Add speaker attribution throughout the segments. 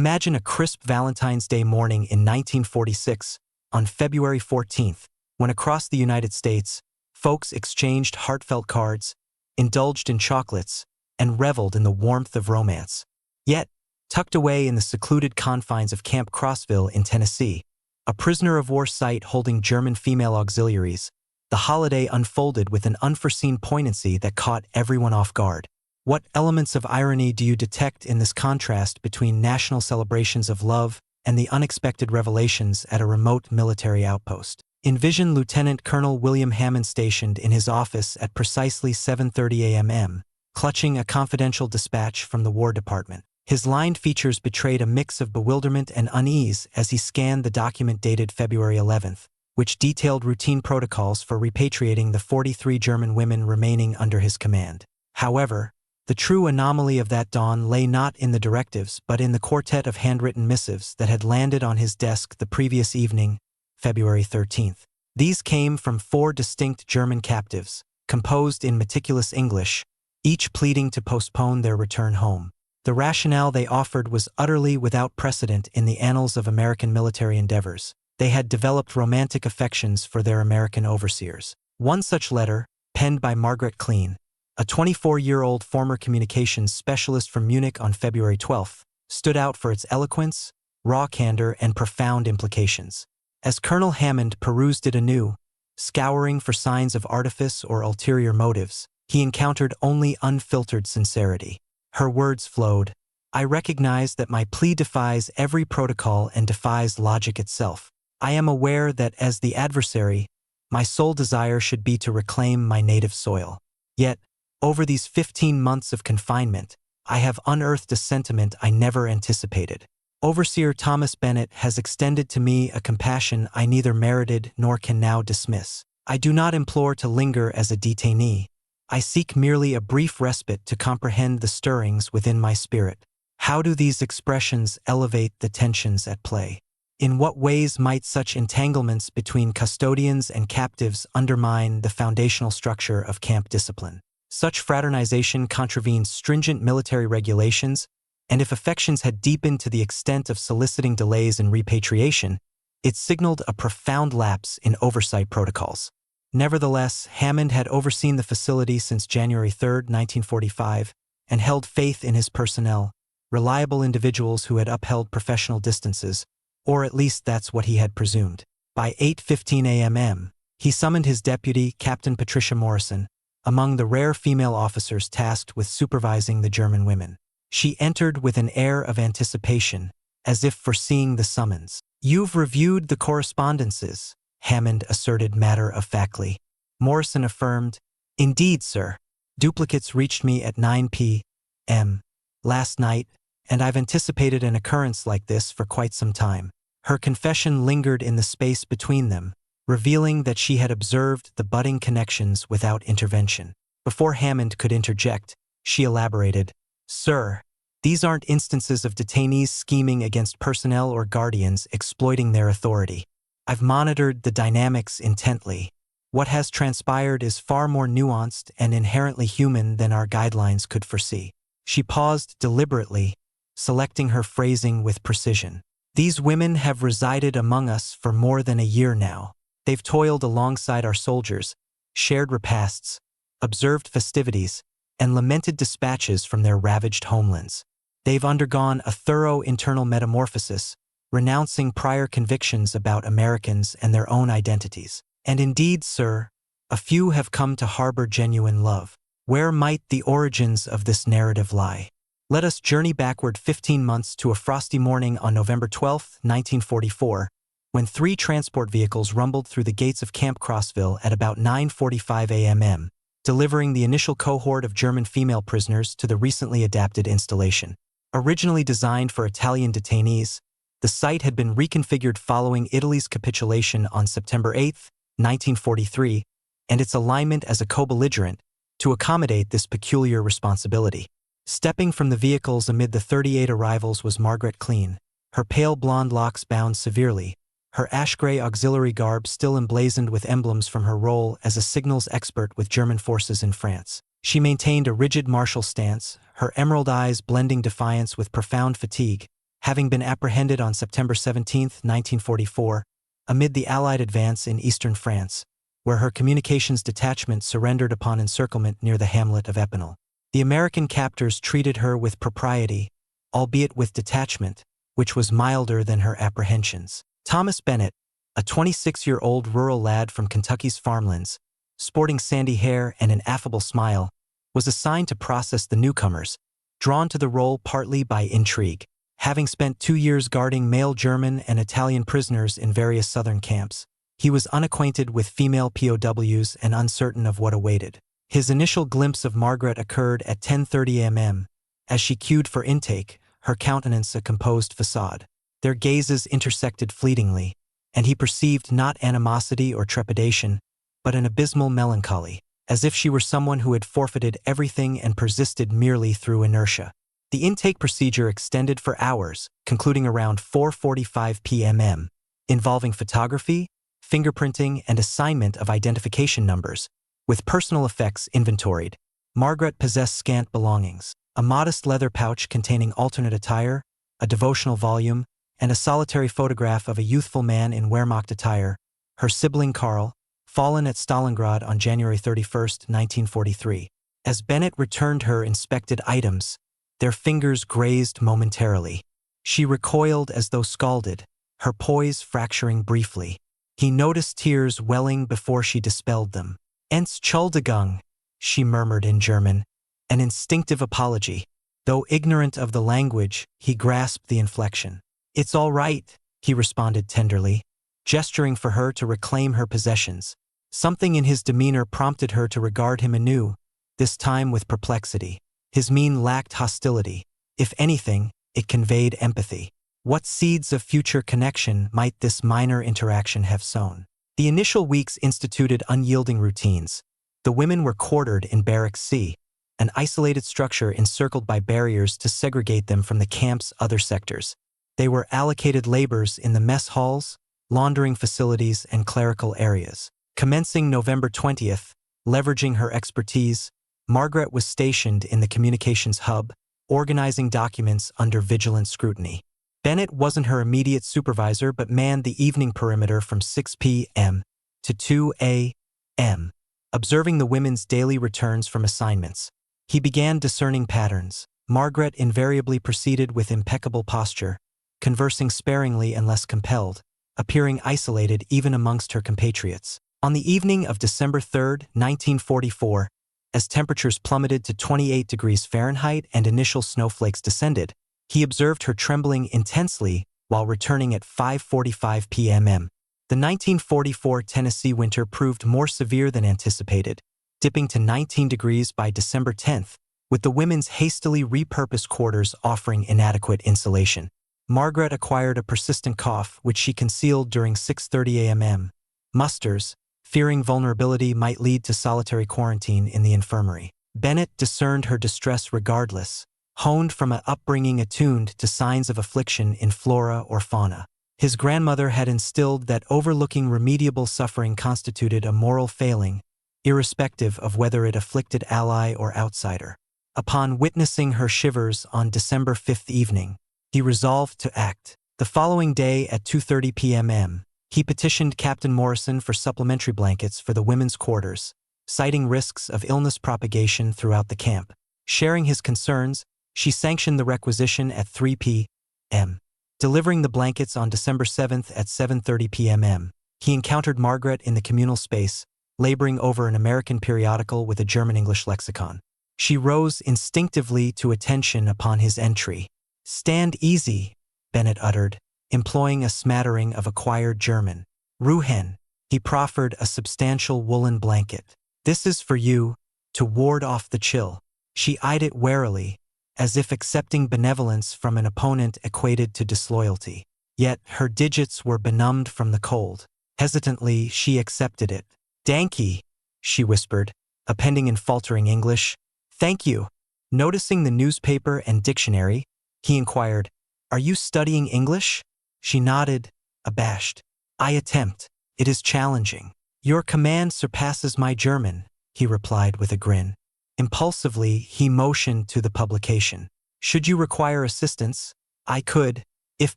Speaker 1: Imagine a crisp Valentine's Day morning in 1946, on February 14th, when across the United States, folks exchanged heartfelt cards, indulged in chocolates, and reveled in the warmth of romance. Yet, tucked away in the secluded confines of Camp Crossville in Tennessee, a prisoner-of-war site holding German female auxiliaries, the holiday unfolded with an unforeseen poignancy that caught everyone off guard. What elements of irony do you detect in this contrast between national celebrations of love and the unexpected revelations at a remote military outpost? Envision Lieutenant Colonel William Hammond stationed in his office at precisely 7:30 a.m., clutching a confidential dispatch from the War Department. His lined features betrayed a mix of bewilderment and unease as he scanned the document dated February 11th, which detailed routine protocols for repatriating the 43 German women remaining under his command. However, the true anomaly of that dawn lay not in the directives but in the quartet of handwritten missives that had landed on his desk the previous evening, February 13th. These came from 4 distinct German captives, composed in meticulous English, each pleading to postpone their return home. The rationale they offered was utterly without precedent in the annals of American military endeavors. They had developed romantic affections for their American overseers. One such letter, penned by Margaret Klein, a 24-year-old former communications specialist from Munich on February 12th, stood out for its eloquence, raw candor, and profound implications. As Colonel Hammond perused it anew, scouring for signs of artifice or ulterior motives, he encountered only unfiltered sincerity. Her words flowed, "I recognize that my plea defies every protocol and defies logic itself. I am aware that as the adversary, my sole desire should be to reclaim my native soil. Yet, over these 15 months of confinement, I have unearthed a sentiment I never anticipated. Overseer Thomas Bennett has extended to me a compassion I neither merited nor can now dismiss. I do not implore to linger as a detainee. I seek merely a brief respite to comprehend the stirrings within my spirit. How do these expressions elevate the tensions at play? In what ways might such entanglements between custodians and captives undermine the foundational structure of camp discipline? Such fraternization contravenes stringent military regulations, and if affections had deepened to the extent of soliciting delays in repatriation, it signaled a profound lapse in oversight protocols. Nevertheless, Hammond had overseen the facility since January 3, 1945, and held faith in his personnel, reliable individuals who had upheld professional distances, or at least that's what he had presumed. By 8:15 a.m., he summoned his deputy, Captain Patricia Morrison, among the rare female officers tasked with supervising the German women. She entered with an air of anticipation, as if foreseeing the summons. "You've reviewed the correspondences," Hammond asserted matter-of-factly. Morrison affirmed, "Indeed, sir. Duplicates reached me at 9 p.m. last night, and I've anticipated an occurrence like this for quite some time." Her confession lingered in the space between them, revealing that she had observed the budding connections without intervention. Before Hammond could interject, she elaborated, "Sir, these aren't instances of detainees scheming against personnel or guardians exploiting their authority. I've monitored the dynamics intently. What has transpired is far more nuanced and inherently human than our guidelines could foresee." She paused deliberately, selecting her phrasing with precision. "These women have resided among us for more than a year now. They've toiled alongside our soldiers, shared repasts, observed festivities, and lamented dispatches from their ravaged homelands. They've undergone a thorough internal metamorphosis, renouncing prior convictions about Americans and their own identities. And indeed, sir, a few have come to harbor genuine love. Where might the origins of this narrative lie? Let us journey backward 15 months to a frosty morning on November 12, 1944, when 3 transport vehicles rumbled through the gates of Camp Crossville at about 9:45 a.m., delivering the initial cohort of German female prisoners to the recently adapted installation. Originally designed for Italian detainees, the site had been reconfigured following Italy's capitulation on September 8, 1943, and its alignment as a co-belligerent to accommodate this peculiar responsibility. Stepping from the vehicles amid the 38 arrivals was Margaret Klein, her pale blonde locks bound severely, her ash-gray auxiliary garb still emblazoned with emblems from her role as a signals expert with German forces in France. She maintained a rigid martial stance, her emerald eyes blending defiance with profound fatigue, having been apprehended on September 17, 1944, amid the Allied advance in eastern France, where her communications detachment surrendered upon encirclement near the hamlet of Epinal. The American captors treated her with propriety, albeit with detachment, which was milder than her apprehensions. Thomas Bennett, a 26-year-old rural lad from Kentucky's farmlands, sporting sandy hair and an affable smile, was assigned to process the newcomers, drawn to the role partly by intrigue. Having spent 2 years guarding male German and Italian prisoners in various southern camps, he was unacquainted with female POWs and uncertain of what awaited. His initial glimpse of Margaret occurred at 10:30 a.m. As she queued for intake, her countenance a composed facade. Their gazes intersected fleetingly, and he perceived not animosity or trepidation, but an abysmal melancholy, as if she were someone who had forfeited everything and persisted merely through inertia. The intake procedure extended for hours, concluding around 4:45 p.m., involving photography, fingerprinting, and assignment of identification numbers, with personal effects inventoried. Margaret possessed scant belongings: a modest leather pouch containing alternate attire, a devotional volume, and a solitary photograph of a youthful man in Wehrmacht attire, her sibling Karl, fallen at Stalingrad on January 31, 1943. As Bennett returned her inspected items, their fingers grazed momentarily. She recoiled as though scalded, her poise fracturing briefly. He noticed tears welling before she dispelled them. Entschuldigung, she murmured in German, an instinctive apology. Though ignorant of the language, he grasped the inflection. It's all right, he responded tenderly, gesturing for her to reclaim her possessions. Something in his demeanor prompted her to regard him anew, this time with perplexity. His mien lacked hostility. If anything, it conveyed empathy. What seeds of future connection might this minor interaction have sown? The initial weeks instituted unyielding routines. The women were quartered in Barracks C, an isolated structure encircled by barriers to segregate them from the camp's other sectors. They were allocated labors in the mess halls, laundering facilities, and clerical areas. Commencing November 20th, leveraging her expertise, Margaret was stationed in the communications hub, organizing documents under vigilant scrutiny. Bennett wasn't her immediate supervisor but manned the evening perimeter from 6 p.m. to 2 a.m., observing the women's daily returns from assignments. He began discerning patterns. Margaret invariably proceeded with impeccable posture, conversing sparingly unless compelled, appearing isolated even amongst her compatriots. On the evening of December 3, 1944, as temperatures plummeted to 28 degrees Fahrenheit and initial snowflakes descended, he observed her trembling intensely while returning at 5:45 p.m. The 1944 Tennessee winter proved more severe than anticipated, dipping to 19 degrees by December 10th, with the women's hastily repurposed quarters offering inadequate insulation. Margaret acquired a persistent cough, which she concealed during 6:30 a.m. musters, fearing vulnerability might lead to solitary quarantine in the infirmary. Bennett discerned her distress regardless, honed from an upbringing attuned to signs of affliction in flora or fauna. His grandmother had instilled that overlooking remediable suffering constituted a moral failing, irrespective of whether it afflicted ally or outsider. Upon witnessing her shivers on December 5th evening, he resolved to act. The following day at 2:30 p.m., he petitioned Captain Morrison for supplementary blankets for the women's quarters, citing risks of illness propagation throughout the camp. Sharing his concerns, she sanctioned the requisition at 3 p.m. Delivering the blankets on December 7th at 7:30 p.m., he encountered Margaret in the communal space, laboring over an American periodical with a German-English lexicon. She rose instinctively to attention upon his entry. "Stand easy," Bennett uttered, employing a smattering of acquired German. "Ruhen." He proffered a substantial woolen blanket. "This is for you, to ward off the chill." She eyed it warily, as if accepting benevolence from an opponent equated to disloyalty. Yet her digits were benumbed from the cold. Hesitantly, she accepted it. "Danke," she whispered, appending in faltering English. "Thank you." Noticing the newspaper and dictionary, he inquired, "Are you studying English?" She nodded, abashed. "I attempt. It is challenging." "Your command surpasses my German," he replied with a grin. Impulsively, he motioned to the publication. "Should you require assistance, I could." If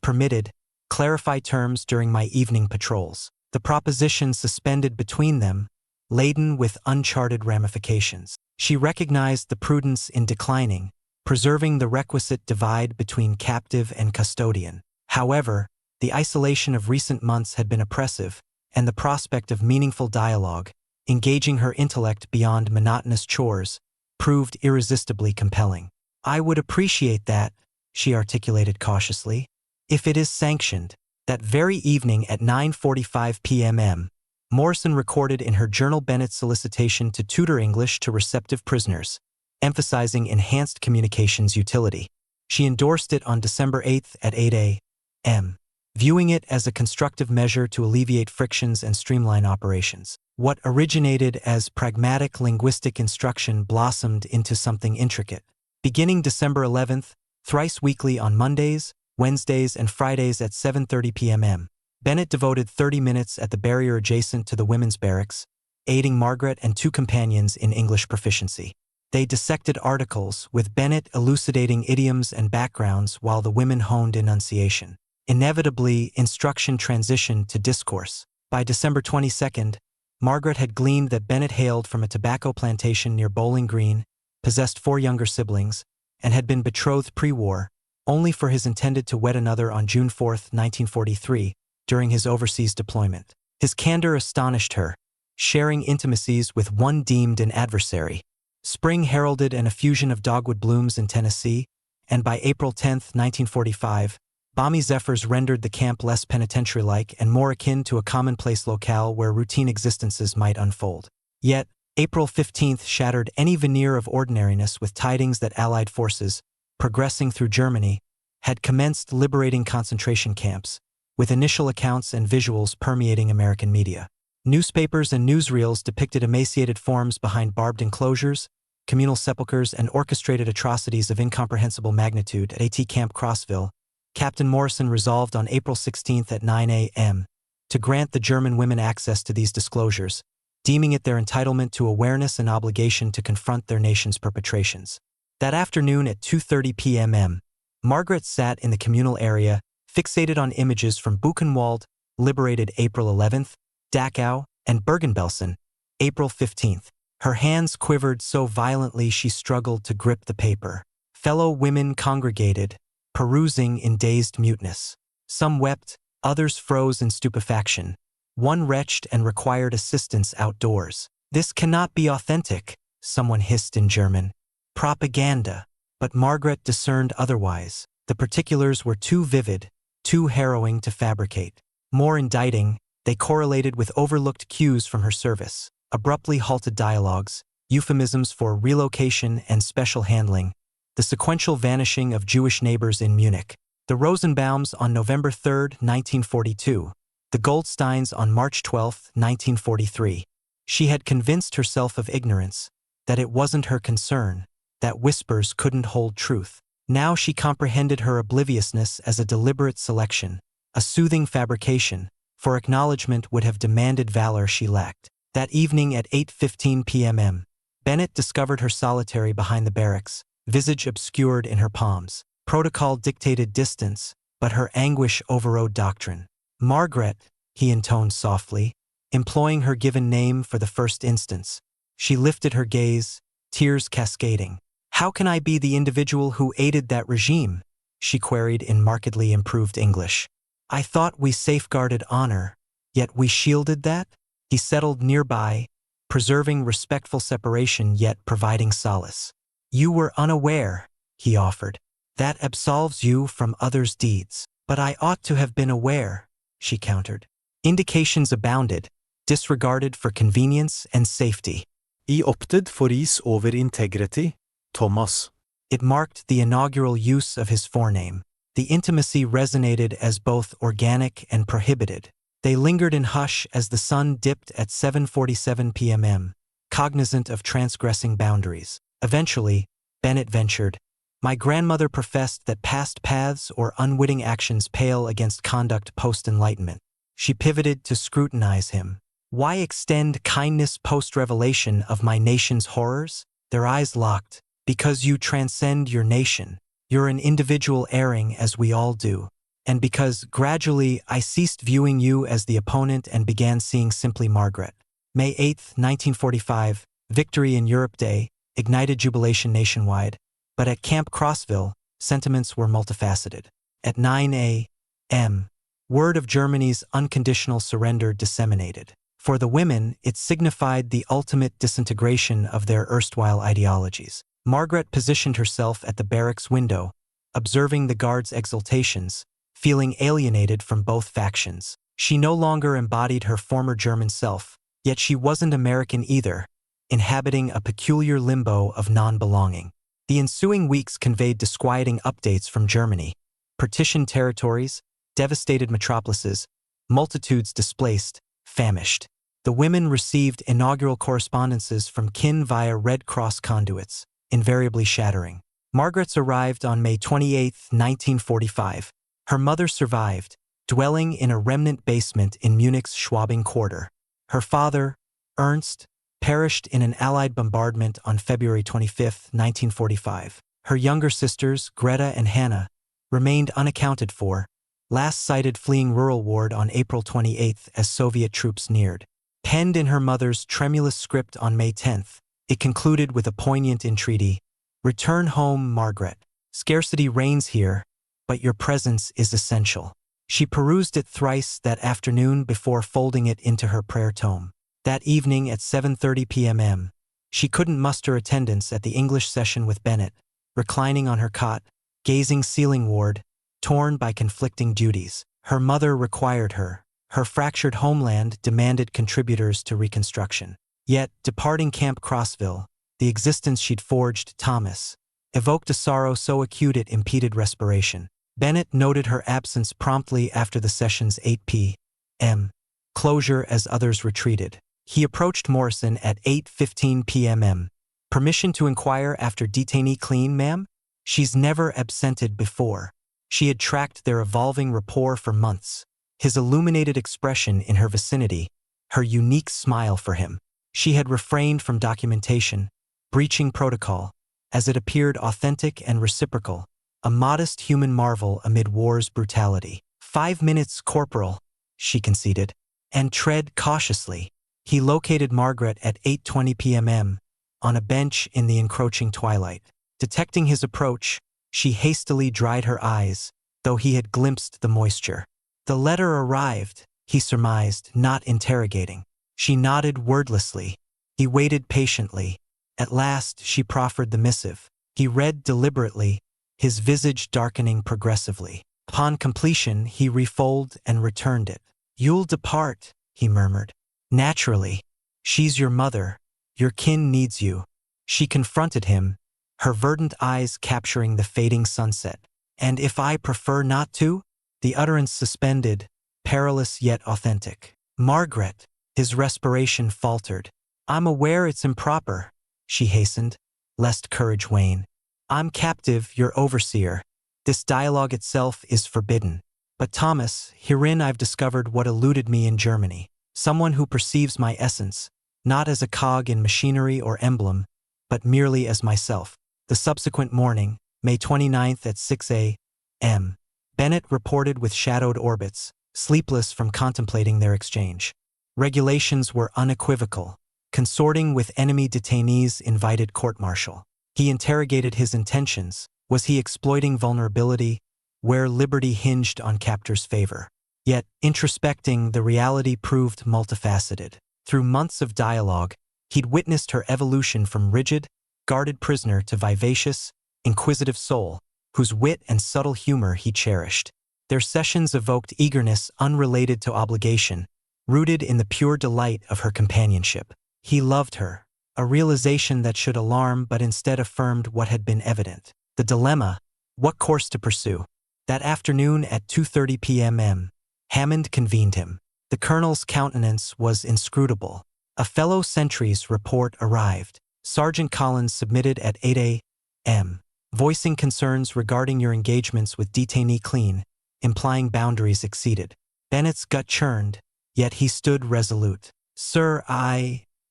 Speaker 1: permitted, clarify terms during my evening patrols. The proposition suspended between them, laden with uncharted ramifications. She recognized the prudence in declining, preserving the requisite divide between captive and custodian. However, the isolation of recent months had been oppressive, and the prospect of meaningful dialogue, engaging her intellect beyond monotonous chores, proved irresistibly compelling. I would appreciate that, she articulated cautiously, if it is sanctioned. That very evening at 9:45 p.m. Morrison recorded in her journal Bennett's solicitation to tutor English to receptive prisoners, emphasizing enhanced communications utility. She endorsed it on December 8 at 8 a.m., viewing it as a constructive measure to alleviate frictions and streamline operations. What originated as pragmatic linguistic instruction blossomed into something intricate. Beginning December 11th, thrice weekly on Mondays, Wednesdays, and Fridays at 7:30 p.m. Bennett devoted 30 minutes at the barrier adjacent to the women's barracks, aiding Margaret and two companions in English proficiency. They dissected articles, with Bennett elucidating idioms and backgrounds while the women honed enunciation. Inevitably, instruction transitioned to discourse. By December 22nd, Margaret had gleaned that Bennett hailed from a tobacco plantation near Bowling Green, possessed 4 younger siblings, and had been betrothed pre-war, only for his intended to wed another on June 4, 1943, during his overseas deployment. His candor astonished her, sharing intimacies with one deemed an adversary. Spring heralded an effusion of dogwood blooms in Tennessee, and by April 10, 1945, balmy zephyrs rendered the camp less penitentiary-like and more akin to a commonplace locale where routine existences might unfold. Yet, April 15th shattered any veneer of ordinariness with tidings that Allied forces, progressing through Germany, had commenced liberating concentration camps, with initial accounts and visuals permeating American media. Newspapers and newsreels depicted emaciated forms behind barbed enclosures, communal sepulchres, and orchestrated atrocities of incomprehensible magnitude at AT Camp Crossville. Captain Morrison resolved on April 16th at 9 a.m. to grant the German women access to these disclosures, deeming it their entitlement to awareness and obligation to confront their nation's perpetrations. That afternoon at 2:30 p.m. Margaret sat in the communal area, fixated on images from Buchenwald, liberated April 11th, Dachau, and Bergen-Belsen, April 15th. Her hands quivered so violently she struggled to grip the paper. Fellow women congregated, perusing in dazed muteness. Some wept, others froze in stupefaction. One retched and required assistance outdoors. "This cannot be authentic," someone hissed in German. "Propaganda." But Margaret discerned otherwise. The particulars were too vivid, too harrowing to fabricate. More indicting, they correlated with overlooked cues from her service, abruptly halted dialogues, euphemisms for relocation and special handling, the sequential vanishing of Jewish neighbors in Munich, the Rosenbaums on November 3, 1942, the Goldsteins on March 12, 1943. She had convinced herself of ignorance, that it wasn't her concern, that whispers couldn't hold truth. Now she comprehended her obliviousness as a deliberate selection, a soothing fabrication, for acknowledgement would have demanded valor she lacked. That evening at 8:15 p.m. Bennett discovered her solitary behind the barracks, visage obscured in her palms. Protocol dictated distance, but her anguish overrode doctrine. "Margaret," he intoned softly, employing her given name for the first instance. She lifted her gaze, tears cascading. "How can I be the individual who aided that regime?" she queried in markedly improved English. "I thought we safeguarded honor, yet we shielded that?" He settled nearby, preserving respectful separation yet providing solace. "You were unaware," he offered. "That absolves you from others' deeds." "But I ought to have been aware," she countered. Indications abounded, disregarded for convenience and safety.
Speaker 2: I opted for is over integrity, Thomas.
Speaker 1: It marked the inaugural use of his forename. The intimacy resonated as both organic and prohibited. They lingered in hush as the sun dipped at 7:47 p.m., cognizant of transgressing boundaries. Eventually, Bennett ventured, "My grandmother professed that past paths or unwitting actions pale against conduct post-enlightenment." She pivoted to scrutinize him. "Why extend kindness post-revelation of my nation's horrors?" Their eyes locked. "Because you transcend your nation. You're an individual erring as we all do." and because gradually I ceased viewing you as the opponent and began seeing simply Margaret. May 8, 1945, Victory in Europe Day, ignited jubilation nationwide, but at Camp Crossville, sentiments were multifaceted. At 9 a.m., word of Germany's unconditional surrender disseminated. For the women, it signified the ultimate disintegration of their erstwhile ideologies. Margaret positioned herself at the barracks window, observing the guards' exultations, feeling alienated from both factions. She no longer embodied her former German self, yet she wasn't American either, inhabiting a peculiar limbo of non-belonging. The ensuing weeks conveyed disquieting updates from Germany: partitioned territories, devastated metropolises, multitudes displaced, famished. The women received inaugural correspondences from kin via Red Cross conduits, invariably shattering. Margaret's arrived on May 28, 1945. Her mother survived, dwelling in a remnant basement in Munich's Schwabing quarter. Her father, Ernst, perished in an Allied bombardment on February 25, 1945. Her younger sisters, Greta and Hannah, remained unaccounted for, last sighted fleeing rural ward on April 28 as Soviet troops neared. Penned in her mother's tremulous script on May 10, it concluded with a poignant entreaty: "Return home, Margaret. Scarcity reigns here, but your presence is essential." She perused it thrice that afternoon before folding it into her prayer tome. That evening at 7:30 p.m., she couldn't muster attendance at the English session with Bennett, reclining on her cot, gazing ceilingward, torn by conflicting duties. Her mother required her. Her fractured homeland demanded contributors to reconstruction. Yet, departing Camp Crossville, the existence she'd forged, Thomas, evoked a sorrow so acute it impeded respiration. Bennett noted her absence promptly after the session's 8 p.m. closure as others retreated. He approached Morrison at 8:15 p.m. "Permission to inquire after detainee Clean, ma'am? She's never absented before." She had tracked their evolving rapport for months. His illuminated expression in her vicinity, her unique smile for him. She had refrained from documentation, breaching protocol, as it appeared authentic and reciprocal, a modest human marvel amid war's brutality. "5 minutes, Corporal," she conceded, "and tread cautiously." He located Margaret at 8:20 p.m. on a bench in the encroaching twilight. Detecting his approach, she hastily dried her eyes, though he had glimpsed the moisture. "The letter arrived," he surmised, not interrogating. She nodded wordlessly. He waited patiently. At last she proffered the missive. He read deliberately, his visage darkening progressively. Upon completion, he refolded and returned it. "You'll depart," he murmured. "Naturally. She's your mother. Your kin needs you." She confronted him, her verdant eyes capturing the fading sunset. "And if I prefer not to?" The utterance suspended, perilous yet authentic. "Margaret." His respiration faltered. "I'm aware it's improper," she hastened, lest courage wane. "I'm captive, your overseer. This dialogue itself is forbidden. But Thomas, herein I've discovered what eluded me in Germany. Someone who perceives my essence, not as a cog in machinery or emblem, but merely as myself." The subsequent morning, May 29th at 6 a.m., Bennett reported with shadowed orbits, sleepless from contemplating their exchange. Regulations were unequivocal. Consorting with enemy detainees invited court-martial. He interrogated his intentions. Was he exploiting vulnerability, where liberty hinged on captor's favor? Yet, introspecting, the reality proved multifaceted. Through months of dialogue, he'd witnessed her evolution from rigid, guarded prisoner to vivacious, inquisitive soul, whose wit and subtle humor he cherished. Their sessions evoked eagerness unrelated to obligation, rooted in the pure delight of her companionship. He loved her, a realization that should alarm but instead affirmed what had been evident. The dilemma: what course to pursue? That afternoon at 2:30 p.m., Hammond convened him. The colonel's countenance was inscrutable. A fellow sentry's report arrived. Sergeant Collins submitted at 8 a.m., voicing concerns regarding your engagements with detainee Clean, implying boundaries exceeded. Bennett's gut churned, yet he stood resolute. "Sir,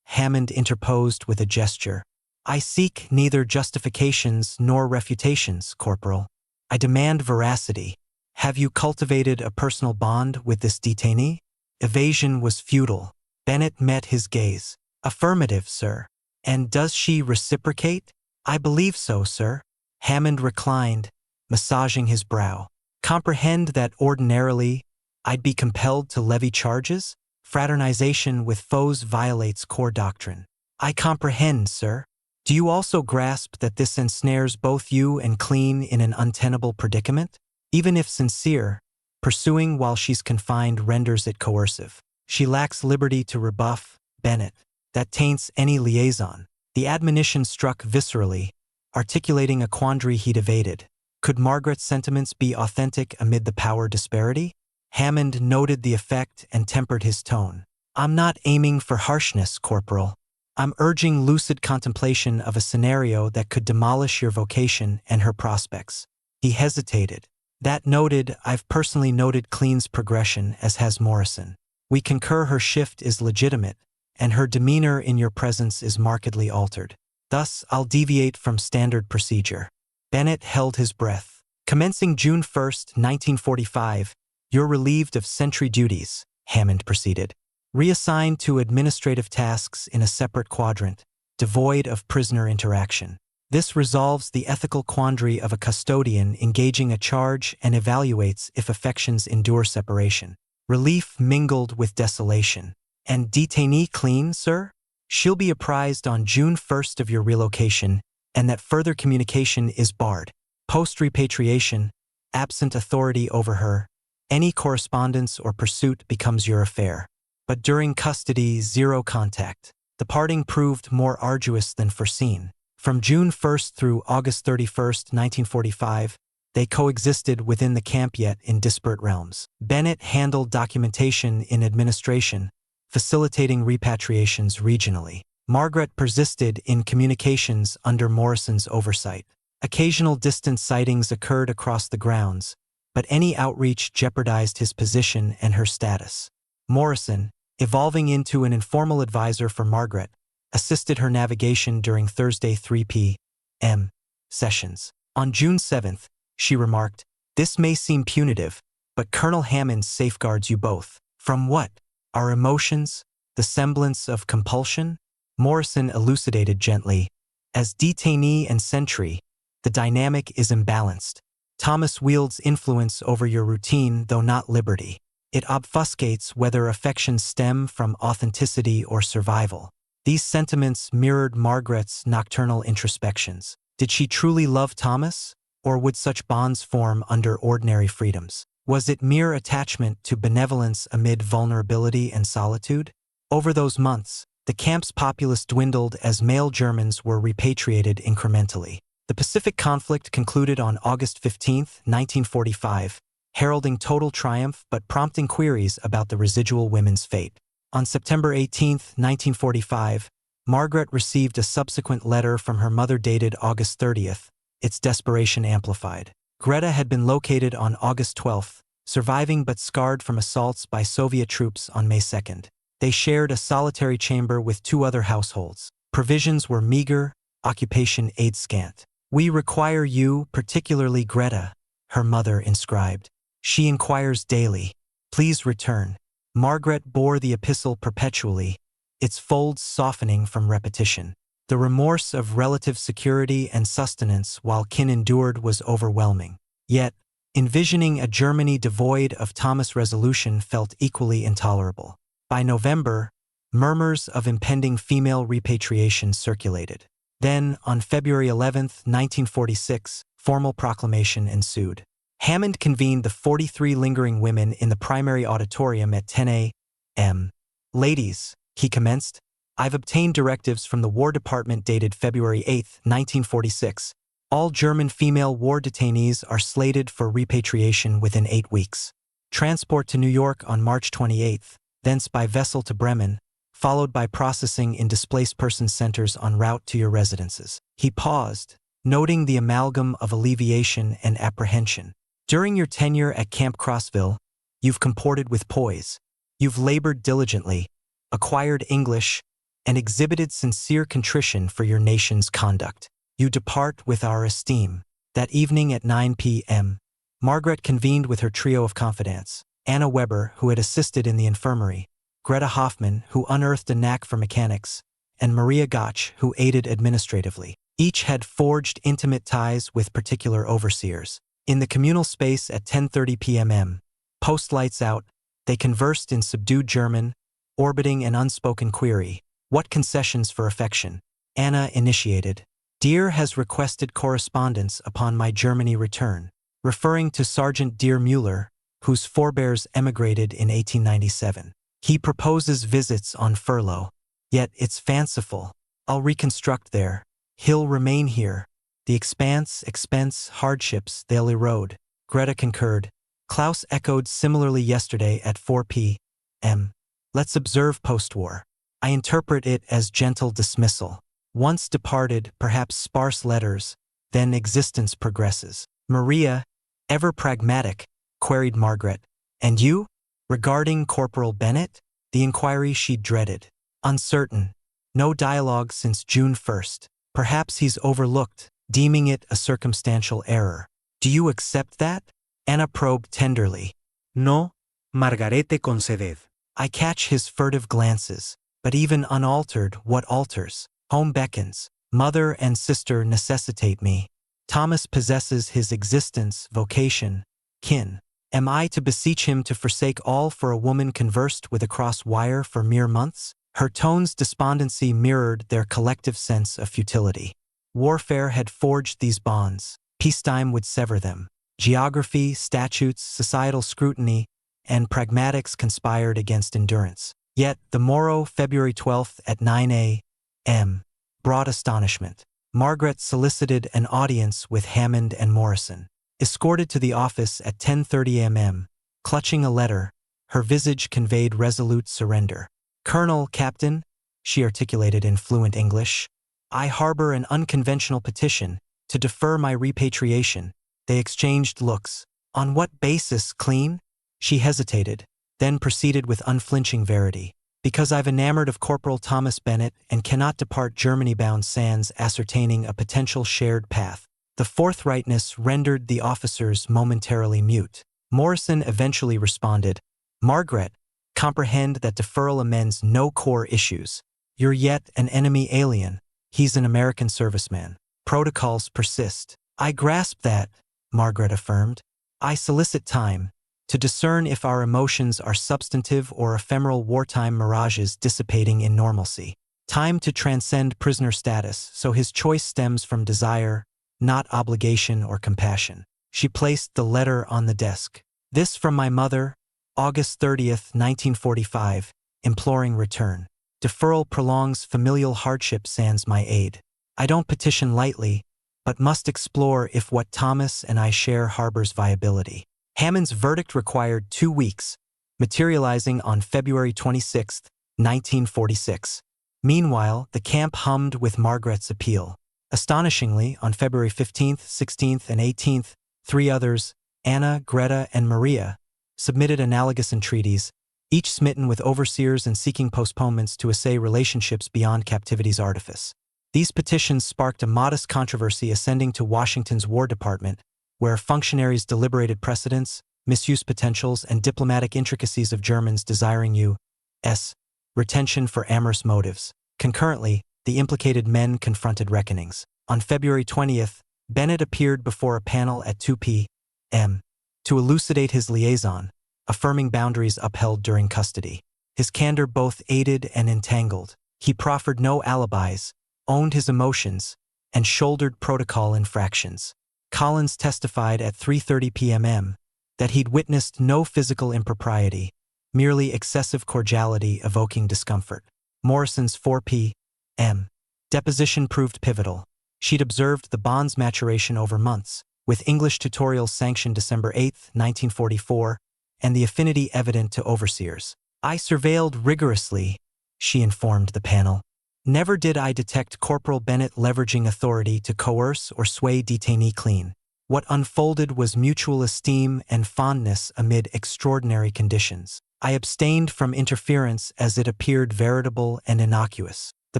Speaker 1: Hammond interposed with a gesture. "I seek neither justifications nor refutations, Corporal. I demand veracity." Have you cultivated a personal bond with this detainee? Evasion was futile. Bennett met his gaze. Affirmative, sir. And does she reciprocate? I believe so, sir. Hammond reclined, massaging his brow. Comprehend that ordinarily I'd be compelled to levy charges? Fraternization with foes violates core doctrine. I comprehend, sir. Do you also grasp that this ensnares both you and Clean in an untenable predicament? Even if sincere, pursuing while she's confined renders it coercive. She lacks liberty to rebuff, Bennett. That taints any liaison. The admonition struck viscerally, articulating a quandary he'd evaded. Could Margaret's sentiments be authentic amid the power disparity? Hammond noted the effect and tempered his tone. I'm not aiming for harshness, Corporal. I'm urging lucid contemplation of a scenario that could demolish your vocation and her prospects. He hesitated. That noted, I've personally noted Clean's progression, as has Morrison. We concur her shift is legitimate, and her demeanor in your presence is markedly altered. Thus, I'll deviate from standard procedure. Bennett held his breath. Commencing June 1, 1945, you're relieved of sentry duties, Hammond proceeded. Reassigned to administrative tasks in a separate quadrant, devoid of prisoner interaction. This resolves the ethical quandary of a custodian engaging a charge and evaluates if affections endure separation. Relief mingled with desolation. And detainee Clean, sir? She'll be apprised on June 1st of your relocation and that further communication is barred. Post-repatriation, absent authority over her, any correspondence or pursuit becomes your affair. But during custody, zero contact. The parting proved more arduous than foreseen. From June 1st through August 31st, 1945, they coexisted within the camp yet in disparate realms. Bennett handled documentation in administration, facilitating repatriations regionally. Margaret persisted in communications under Morrison's oversight. Occasional distant sightings occurred across the grounds, but any outreach jeopardized his position and her status. Morrison, evolving into an informal advisor for Margaret, assisted her navigation during Thursday 3 p.m. sessions. On June 7th, she remarked, "This may seem punitive, but Colonel Hammond safeguards you both. From what? Our emotions? The semblance of compulsion?" Morrison elucidated gently. "As detainee and sentry, the dynamic is imbalanced. Thomas wields influence over your routine, though not liberty. It obfuscates whether affections stem from authenticity or survival." These sentiments mirrored Margaret's nocturnal introspections. Did she truly love Thomas, or would such bonds form under ordinary freedoms? Was it mere attachment to benevolence amid vulnerability and solitude? Over those months, the camp's populace dwindled as male Germans were repatriated incrementally. The Pacific conflict concluded on August 15, 1945, heralding total triumph but prompting queries about the residual women's fate. On September 18, 1945, Margaret received a subsequent letter from her mother dated August 30th, its desperation amplified. Greta had been located on August 12th, surviving but scarred from assaults by Soviet troops on May 2nd. They shared a solitary chamber with 2 other households. Provisions were meager, occupation aid scant. "We require you, particularly Greta," her mother inscribed. "She inquires daily. Please return." Margaret bore the epistle perpetually, its folds softening from repetition. The remorse of relative security and sustenance while kin endured was overwhelming. Yet, envisioning a Germany devoid of Thomas' resolution felt equally intolerable. By November, murmurs of impending female repatriation circulated. Then, on February 11, 1946, formal proclamation ensued. Hammond convened the 43 lingering women in the primary auditorium at 10 a.m. "Ladies," he commenced, "I've obtained directives from the War Department dated February 8, 1946. All German female war detainees are slated for repatriation within 8 weeks. Transport to New York on March 28, thence by vessel to Bremen, followed by processing in displaced person centers en route to your residences." He paused, noting the amalgam of alleviation and apprehension. "During your tenure at Camp Crossville, you've comported with poise. You've labored diligently, acquired English, and exhibited sincere contrition for your nation's conduct. You depart with our esteem." That evening at 9 p.m., Margaret convened with her trio of confidants: Anna Weber, who had assisted in the infirmary, Greta Hoffman, who unearthed a knack for mechanics, and Maria Gotch, who aided administratively. Each had forged intimate ties with particular overseers. In the communal space at 10:30 p.m., post lights out, they conversed in subdued German, orbiting an unspoken query: what concessions for affection? Anna initiated: Dear has requested correspondence upon my Germany return, referring to Sergeant Dear Müller, whose forebears emigrated in 1897. He proposes visits on furlough. Yet it's fanciful. I'll reconstruct there. He'll remain here. The expense, hardships, they'll erode. Greta concurred. Klaus echoed similarly yesterday at 4 p.m. Let's observe post-war. I interpret it as gentle dismissal. Once departed, perhaps sparse letters, then existence progresses. Maria, ever pragmatic, queried Margaret. And you? Regarding Corporal Bennett? The inquiry she dreaded. Uncertain. No dialogue since June 1st. Perhaps he's overlooked, deeming it a circumstantial error. Do you accept that? Anna probed tenderly.
Speaker 2: No, Margarete conceded.
Speaker 1: I catch his furtive glances, but even unaltered, what alters? Home beckons. Mother and sister necessitate me. Thomas possesses his existence, vocation, kin. Am I to beseech him to forsake all for a woman conversed with across wire for mere months? Her tone's despondency mirrored their collective sense of futility. Warfare had forged these bonds. Peacetime would sever them. Geography, statutes, societal scrutiny, and pragmatics conspired against endurance. Yet the morrow, February 12th at 9 a.m., brought astonishment. Margaret solicited an audience with Hammond and Morrison. Escorted to the office at 10:30 a.m., clutching a letter, her visage conveyed resolute surrender. Colonel, Captain, she articulated in fluent English, I harbor an unconventional petition to defer my repatriation. They exchanged looks. On what basis, clean? She hesitated, then proceeded with unflinching verity. Because I've enamored of Corporal Thomas Bennett and cannot depart Germany-bound sans ascertaining a potential shared path. The forthrightness rendered the officers momentarily mute. Morrison eventually responded, Margaret, comprehend that deferral amends no core issues. You're yet an enemy alien. He's an American serviceman. Protocols persist. I grasp that, Margaret affirmed. I solicit time to discern if our emotions are substantive or ephemeral wartime mirages dissipating in normalcy. Time to transcend prisoner status, so his choice stems from desire, not obligation or compassion. She placed the letter on the desk. This from my mother, August 30th, 1945, imploring return. Deferral prolongs familial hardship sans my aid. I don't petition lightly, but must explore if what Thomas and I share harbors viability. Hammond's verdict required 2 weeks, materializing on February 26, 1946. Meanwhile, the camp hummed with Margaret's appeal. Astonishingly, on February 15th, 16th, and 18th, 3 others, Anna, Greta, and Maria, submitted analogous entreaties, each smitten with overseers and seeking postponements to essay relationships beyond captivity's artifice. These petitions sparked a modest controversy ascending to Washington's War Department, where functionaries deliberated precedents, misuse potentials, and diplomatic intricacies of Germans desiring U.S. retention for amorous motives. Concurrently, the implicated men confronted reckonings. On February 20th, Bennett appeared before a panel at 2 p.m. to elucidate his liaison, affirming boundaries upheld during custody. His candor both aided and entangled. He proffered no alibis, owned his emotions, and shouldered protocol infractions. Collins testified at 3:30 p.m. that he'd witnessed no physical impropriety, merely excessive cordiality evoking discomfort. Morrison's 4 p.m. deposition proved pivotal. She'd observed the bond's maturation over months, with English tutorials sanctioned December 8, 1944, and the affinity evident to overseers. I surveilled rigorously, she informed the panel. Never did I detect Corporal Bennett leveraging authority to coerce or sway detainee clean. What unfolded was mutual esteem and fondness amid extraordinary conditions. I abstained from interference as it appeared veritable and innocuous. The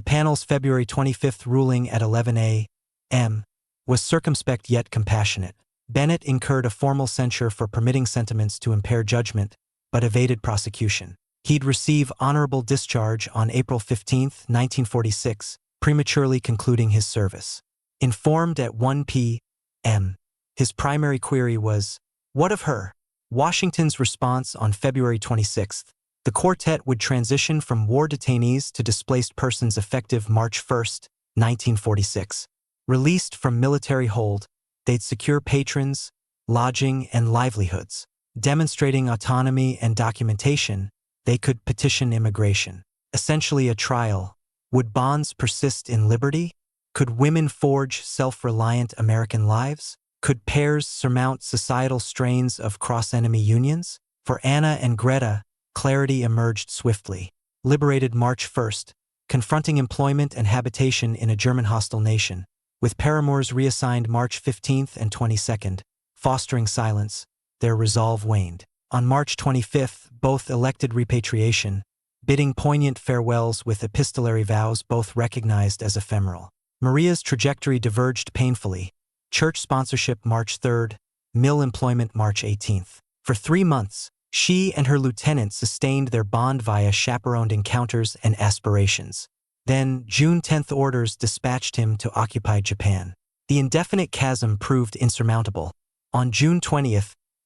Speaker 1: panel's February 25th ruling at 11 a.m. was circumspect yet compassionate. Bennett incurred a formal censure for permitting sentiments to impair judgment, but evaded prosecution. He'd receive honorable discharge on April 15, 1946, prematurely concluding his service. Informed at 1 p.m., his primary query was, "What of her?" Washington's response on February 26, the quartet would transition from war detainees to displaced persons effective March 1, 1946. Released from military hold, they'd secure patrons, lodging, and livelihoods. Demonstrating autonomy and documentation, they could petition immigration. Essentially a trial. Would bonds persist in liberty? Could women forge self-reliant American lives? Could pairs surmount societal strains of cross-enemy unions? For Anna and Greta, clarity emerged swiftly. Liberated March 1, confronting employment and habitation in a German hostile nation, with paramours reassigned March 15 and 22, fostering silence, their resolve waned. On March 25, both elected repatriation, bidding poignant farewells with epistolary vows both recognized as ephemeral. Maria's trajectory diverged painfully. Church sponsorship March 3, mill employment March 18. For 3 months, she and her lieutenant sustained their bond via chaperoned encounters and aspirations. Then, June 10 orders dispatched him to occupy Japan. The indefinite chasm proved insurmountable. On June 20,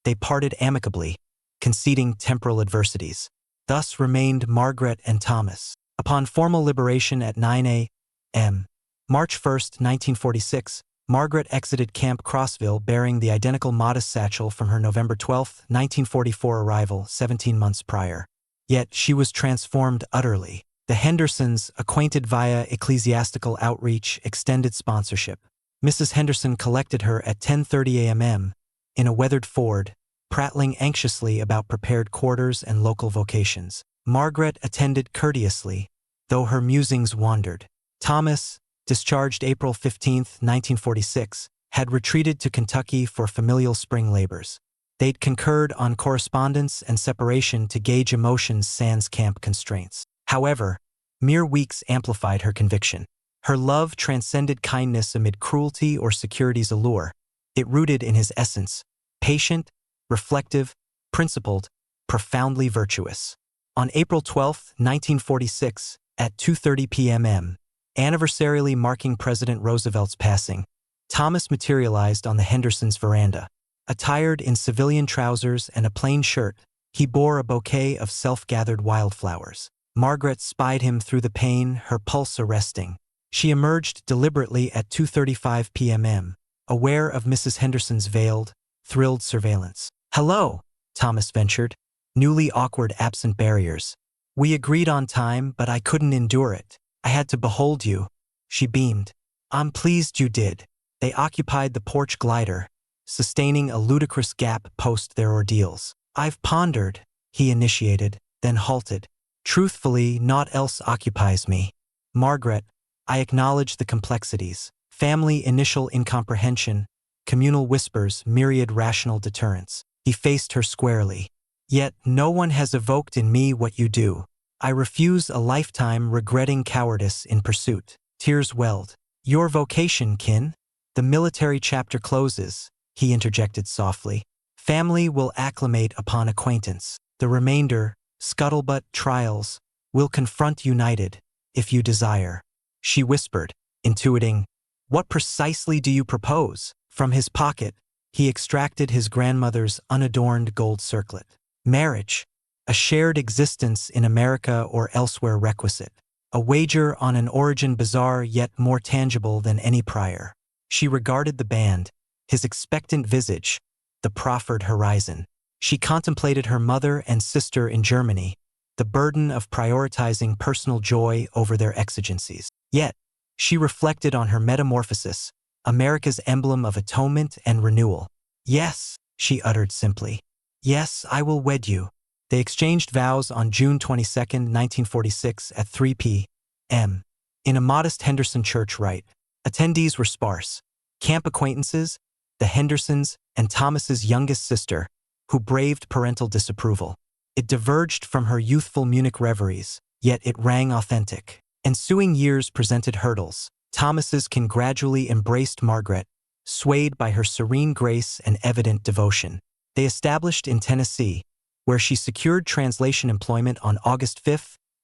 Speaker 1: they parted amicably, conceding temporal adversities. Thus remained Margaret and Thomas. Upon formal liberation at 9 a.m., March 1, 1946, Margaret exited Camp Crossville bearing the identical modest satchel from her November 12, 1944 arrival 17 months prior. Yet she was transformed utterly. The Hendersons, acquainted via ecclesiastical outreach, extended sponsorship. Mrs. Henderson collected her at 10:30 a.m. in a weathered Ford, prattling anxiously about prepared quarters and local vocations. Margaret attended courteously, though her musings wandered. Thomas, discharged April 15, 1946, had retreated to Kentucky for familial spring labors. They'd concurred on correspondence and separation to gauge emotions sans camp constraints. However, mere weeks amplified her conviction. Her love transcended kindness amid cruelty or security's allure. It rooted in his essence, patient, reflective, principled, profoundly virtuous. On April 12, 1946, at 2:30 p.m., anniversarially marking President Roosevelt's passing, Thomas materialized on the Hendersons' veranda. Attired in civilian trousers and a plain shirt, he bore a bouquet of self-gathered wildflowers. Margaret spied him through the pane, her pulse arresting. She emerged deliberately at 2:35 p.m., aware of Mrs. Henderson's veiled, thrilled surveillance. "Hello," Thomas ventured, newly awkward absent barriers. "We agreed on time, but I couldn't endure it. I had to behold you." She beamed. "I'm pleased you did." They occupied the porch glider, sustaining a ludicrous gap post their ordeals. "I've pondered," he initiated, then halted. "Truthfully, naught else occupies me. Margaret, I acknowledge the complexities. Family initial incomprehension, communal whispers, myriad rational deterrents." He faced her squarely. "Yet no one has evoked in me what you do. I refuse a lifetime regretting cowardice in pursuit." Tears welled. "Your vocation, kin? The military chapter closes," he interjected softly. "Family will acclimate upon acquaintance. The remainder, scuttlebutt, trials, will confront united, if you desire." She whispered, intuiting, "What precisely do you propose?" From his pocket, he extracted his grandmother's unadorned gold circlet. "Marriage, a shared existence in America or elsewhere requisite. A wager on an origin bizarre yet more tangible than any prior." She regarded the band, his expectant visage, the proffered horizon. She contemplated her mother and sister in Germany, the burden of prioritizing personal joy over their exigencies. Yet, she reflected on her metamorphosis, America's emblem of atonement and renewal. "Yes," she uttered simply. "Yes, I will wed you." They exchanged vows on June 22, 1946 at 3 p.m. in a modest Henderson church rite. Attendees were sparse. Camp acquaintances, the Hendersons, and Thomas's youngest sister, who braved parental disapproval. It diverged from her youthful Munich reveries, yet it rang authentic. Ensuing years presented hurdles. Thomas's kin gradually embraced Margaret, swayed by her serene grace and evident devotion. They established in Tennessee, where she secured translation employment on August 5,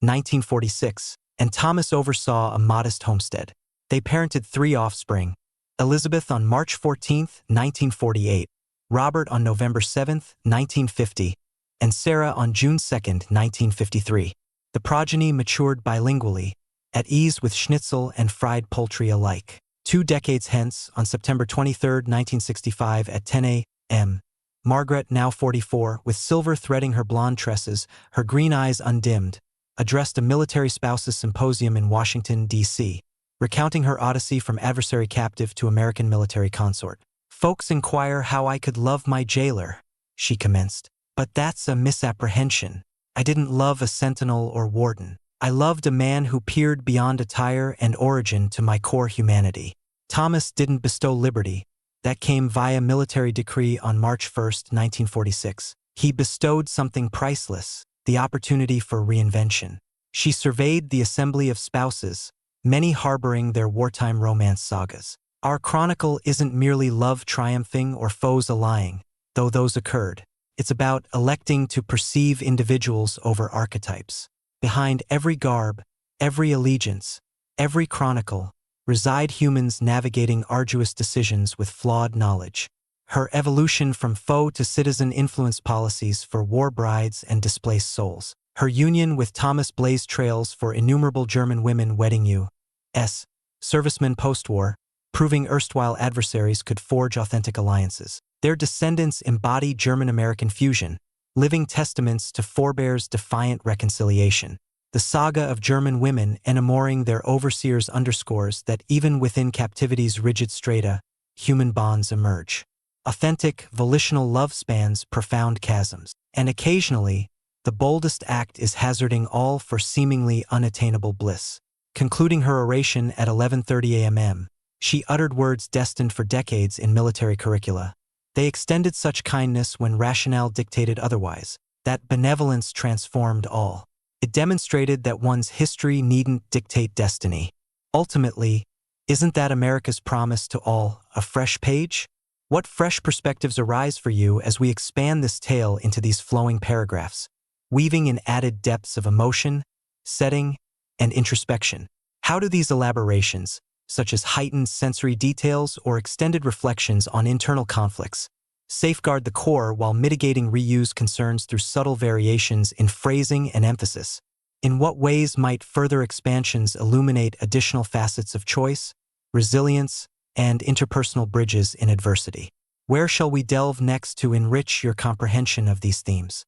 Speaker 1: 1946, and Thomas oversaw a modest homestead. They parented 3 offspring: Elizabeth on March 14, 1948, Robert on November 7, 1950, and Sarah on June 2, 1953. The progeny matured bilingually, at ease with schnitzel and fried poultry alike. 2 decades hence, on September 23, 1965 at 10 a.m., Margaret, now 44, with silver threading her blonde tresses, her green eyes undimmed, addressed a military spouses symposium in Washington, D.C., recounting her odyssey from adversary captive to American military consort. "Folks inquire how I could love my jailer," she commenced. "But that's a misapprehension. I didn't love a sentinel or warden. I loved a man who peered beyond attire and origin to my core humanity." Thomas didn't bestow liberty. That came via military decree on March 1, 1946. He bestowed something priceless: the opportunity for reinvention. She surveyed the assembly of spouses, many harboring their wartime romance sagas. Our chronicle isn't merely love triumphing or foes allying, though those occurred. It's about electing to perceive individuals over archetypes. Behind every garb, every allegiance, every chronicle, reside humans navigating arduous decisions with flawed knowledge. Her evolution from foe to citizen influenced policies for war brides and displaced souls. Her union with Thomas blazed trails for innumerable German women wedding U.S. servicemen post-war, proving erstwhile adversaries could forge authentic alliances. Their descendants embody German-American fusion, living testaments to forebears' defiant reconciliation. The saga of German women enamoring their overseers underscores that even within captivity's rigid strata, human bonds emerge. Authentic, volitional love spans profound chasms, and occasionally, the boldest act is hazarding all for seemingly unattainable bliss. Concluding her oration at 11:30 a.m., she uttered words destined for decades in military curricula. They extended such kindness when rationale dictated otherwise. That benevolence transformed all. It demonstrated that one's history needn't dictate destiny. Ultimately, isn't that America's promise to all, a fresh page? What fresh perspectives arise for you as we expand this tale into these flowing paragraphs, weaving in added depths of emotion, setting, and introspection? How do these elaborations, such as heightened sensory details or extended reflections on internal conflicts, safeguard the core while mitigating reuse concerns through subtle variations in phrasing and emphasis? In what ways might further expansions illuminate additional facets of choice, resilience, and interpersonal bridges in adversity? Where shall we delve next to enrich your comprehension of these themes?